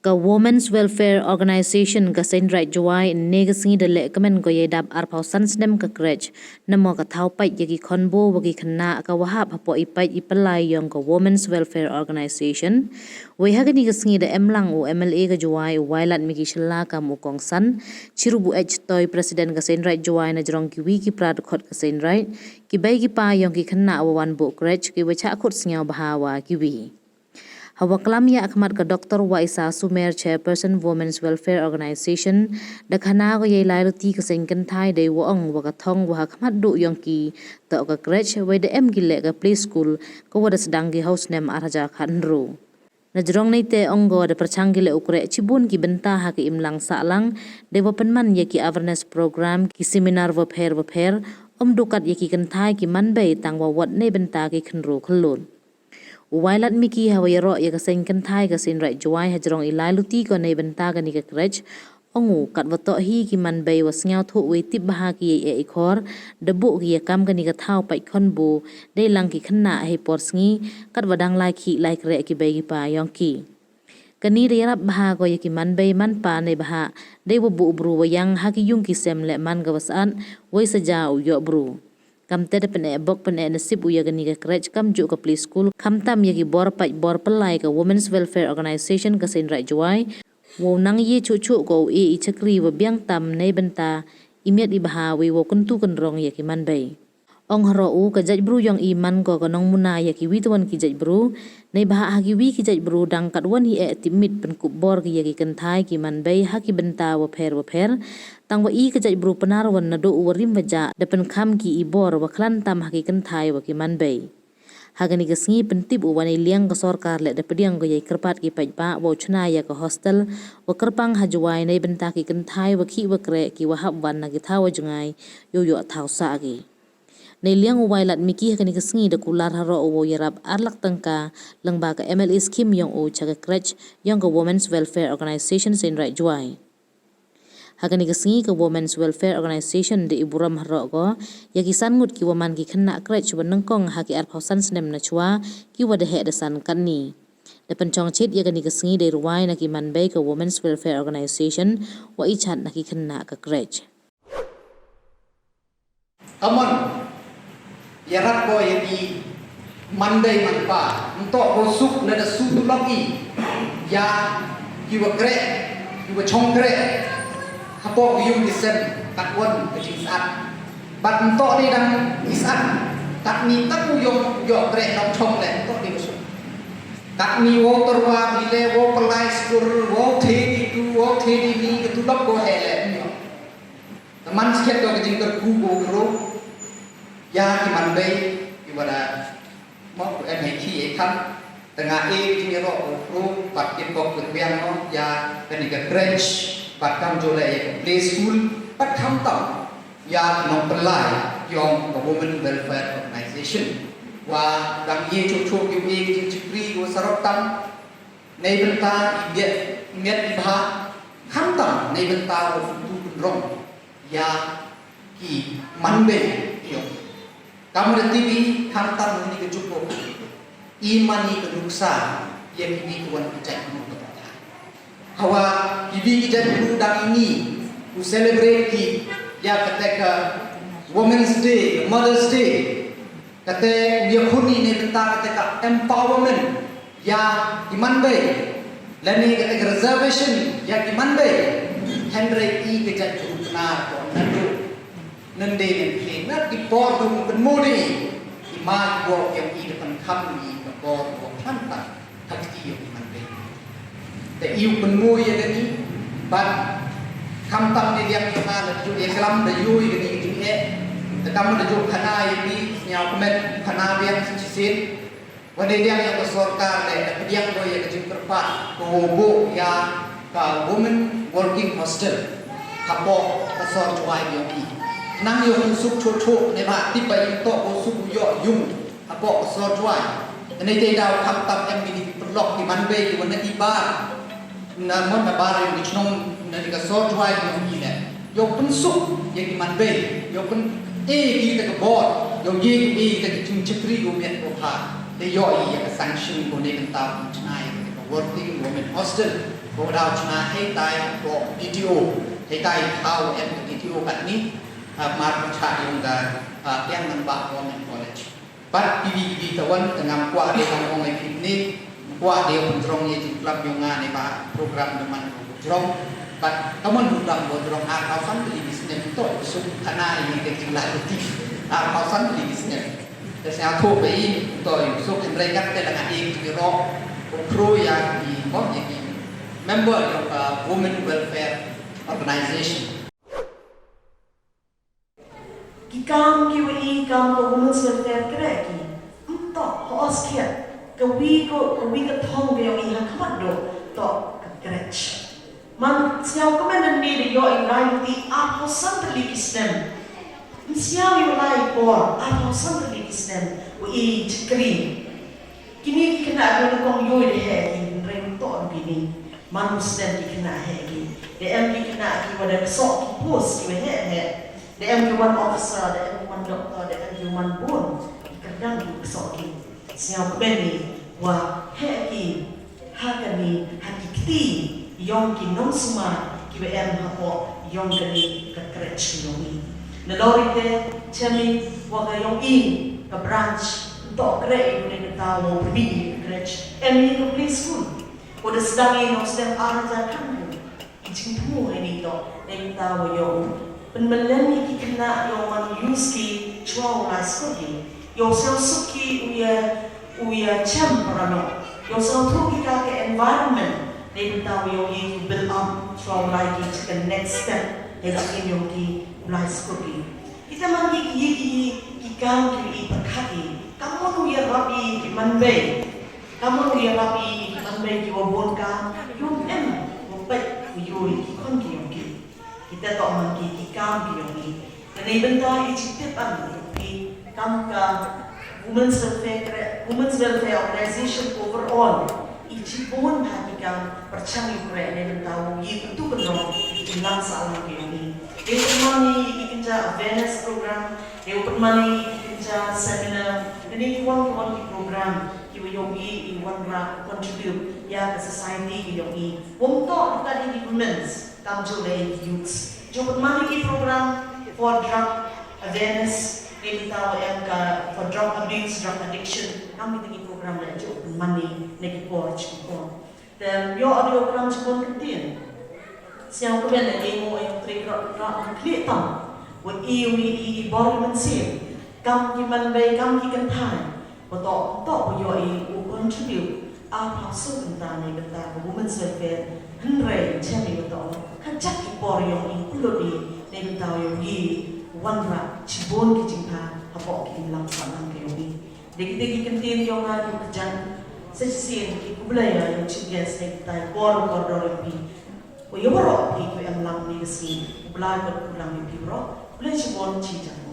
Ka Women's Welfare Organization ka Sendrai Juai negasngi de le kamen ko yedap arpau sansnem ka krech namo ka thau pai yaki khonbo wagi khanna ka wahap hapo ipai ipalai yong ka Women's Welfare Organization we hagani gasngi de emlang o MLA ka Juai wailat miki shilla ka mukong san chirubu toy president ka Sendrai Juai na jrong ki wiki prad khot ka Sendrai ki bai ki pa yong ki khanna awan bo krech ki wacha khot sngyaw bahawa ki wi Hawaklam ya akmat ka Dr. Waisa Sumer Chairperson Women's Welfare Organization dakhana ko yai lairuti ka sengken thai de woong waka thong wa khmat du yongki to ka crèche we de em gile ka play school ko wada sedang gi house nem araja khanru Najrong nei te ongo da perchanggile ukre cibun ki benta ha ki imlang salang de penman ya ki awareness program ki seminar wa pher dukat ya ki kenthai ki manbei tang wa wat nei benta ki khanru khulun Wailat miki hawayaro ya kaseng kenthai ka Sendrai Juai hajrong ilai luti ko nei benta ka ni ka krech ongu kat wato hi ki man bei was ngau thu we tip baha ki e ikhor debu ki kam ka ni ka thau pai khon bu de lang ki khanna he porsngi kat wadang lai ki lai kre ki bei ki pa yong ki kani re rap baha ko ya ki man bei man pa nei baha de bu bru wayang ha ki yung ki sem le man ga wasan we saja u yo bru kam ted pen bok pen nasib uya gani ka krech kam ju ka play school kam tam ya ki bor pelai ka Women's Welfare Organization ka Sendrai Juai wo nang ye chu ko e chakri wa biang tam nei benta imiat ibaha we wo kuntu kunrong ya ki man bei ong haro u ka jaj bru yong iman ko nong muna ya ki witwan ki jaj bru nei baha ha ki wi ki jaj bru dang kat wan hi e timit pen ku bor ki ya ki kenthai ki man bei ha ki benta wa pher tang wa i ka jaj bru panar wan na do warim waja depan kham ki ibor wa khlan tam ha ki kenthai wa ki man bei hagani ka sngi pentip u wani liang ka sarkar le de pediang ko yai kerpat ki pajpa wo chuna ya ka hostel wa kerpang hajuai nei benta ki kenthai wa khi wa kre ki wa hab wan na ki thawa jungai yo thau sa ki nei liang u wailat miki hagani ka sngi de kular haro wo yarap arlak tangka langba ka MLA scheme yong o chaga krech yong ka Women's Welfare Organization Sendrai Juai Hagani ka sngi ka Women's Welfare Organization de iburam haro go ya ki sangut ki waman ki khanna krech wa nangkong ha ki arphausan snem na chua ki wa de he de san kan ni de penchong chit ya gani ka sngi de ruwai na ki man bei ka Women's Welfare Organization wa i chat na ki khanna ka krech Amon yarat ko yaki mandai manpa untuk bosuk nada sudu lagi ya kiwa kre kiwa chong kre hapo yung kisem takwan kecing saat bat untuk ni dang kisat tak ni tak yung yo kre dang chong le untuk ni bosuk tak ni wo terwa bile wo pelai skur wo the itu wo the ni ketulak go hele ni teman sekian do kecing terkubu kro ya kiman bay ibarat mau em hay khi kan tengah ni ro ro pat ke pok berbiang no ya kenika crèche pat kam jole ya play school pat kam tam ya no pelai yong Women Welfare Organization wa dang ye chu ki chikri go sarok tam nei benta imet ibha kam tam nei benta ro tu rong ya ki man bay yong kamu di TV hantar ini ke cukup imani ke duksa yang ini tuan kecek kamu berkata hawa ibi kita dulu dan ini to celebrate ki ya ketika Women's Day Mother's Day kata dia kuni ni bentar ketika empowerment ya iman bay lani ketika reservation ya iman bay Henry I kecek cukup benar tuan nadu nende ni nak di boardroom bermodi imam buat yang di depan kami ke boardroom hantar hati yang mandi. Tapi iu bermodi yang ni, bat kamtam ni yang mana tu dia kelam dah yui yang ni tu ni. Tetapi dah jauh kana yang ni nyau kemet kana yang sejisin. Wadai dia yang bersorkar deh, tapi dia yang yang kecil terpat kobo ya ka women working hostel. Kapo kasor cuai yang ni. Nang yo suk cho ne ba ti pa yin to o suk yo yung apo so twai ne te dau kham tam em bi blok ti man be ki wan ti ba na mon na ba ri chnom na ti ka so twai yo ni ne yo pun suk ye ki man be yo pun e ki te ka bot yo ye ki te ki chung chipri go met ko pha te yo yi ya ka sanction ko ne ta chna ye working women hostel ko daw chuna hei tai ko DTO hei tai how and DTO kat ni mar cha yung ga tiang nang ba women college pat pibi tawan tengam kwa de kang ong picnic kwa de puntrong ye club yung nga ni ba program naman puntrong pat kaman program puntrong san beli bisnes to sub kana yung tekla ti san beli bisnesแต่เช้าทั่วไปต่อยสุขรายการแต่ละงานเองที่รอครูyang di bawah yang member of Women Welfare Organization. Kikam kiwi kam ko Women's Welfare kereki, untuk hoos kia, kawi ka thong ke yang iha kamat do to kerech. Man siapa kemen ni yo ingrai di apa santri Islam. Siapa yang lain por apa santri Islam wi kri. Kini kena ada kong yo de he rem to bini. Man Muslim kena he. Dem kena ki wada sok ki post ki he. Dem wan officer, dem wan doktor, dem wan bun. Kadang ki sok ki. Siapa beni wa he ki hakani hakikti yong ki non suma ki hapo yong kani ka krech yong Nalori te chami waga yung ka branch to kre yung tao pergi krech emi to play school o the sedang no stem araja kan ijing tu ini to yung tao yung penmelani ki kena yung man use ki chwa la school ki yung sel suki uya cham parano yung sel tu ki ka ke environment yung tao yung build up chwa la ki to the next step yung ki mulai sekolah. Kita mangi ki kau ki perkhati. Kamu tu ya rapi ki manbay. Kamu tu ya rapi ki manbay ki wabon ka. Yung wabay uyuri ki kon ki yung ki. Kita tak mangi ki kau ki yung ki. Dan ibenta ijitipan ki kam ka Women's Welfare Organization overall. Ijibon hati kam percaya kure dan tahu itu benar hilang salah ki yung ki. They open money ikinja awareness program. They open money ikinja seminar. Dan ini one program yogi one contribute ya ke society yogi. Untuk tadi di women's kamjo le youths. Open money program for drug awareness. They tahu yang for drug abuse, drug addiction. Kami tinggi program le open money neki coach ko. Dan yo ada program cikon kentin. Siang kemudian ada yang trigger klik tam, buat i baru mensir, kam kiman bay kam kikan thai, betul puyo contribute apa so tentang ni kata Women's Welfare henry cami betul, kan cak i baru yang kulodi ni kata yang wanra cibon kijingha apa kilang sanang kayogi, degi kentin yang ada kerjaan sesin kubulaya yang cigas ni kata baru koridor yang Yo bro, people am lang ni kasi, ubla ko lang ni bro, ubla si bon chi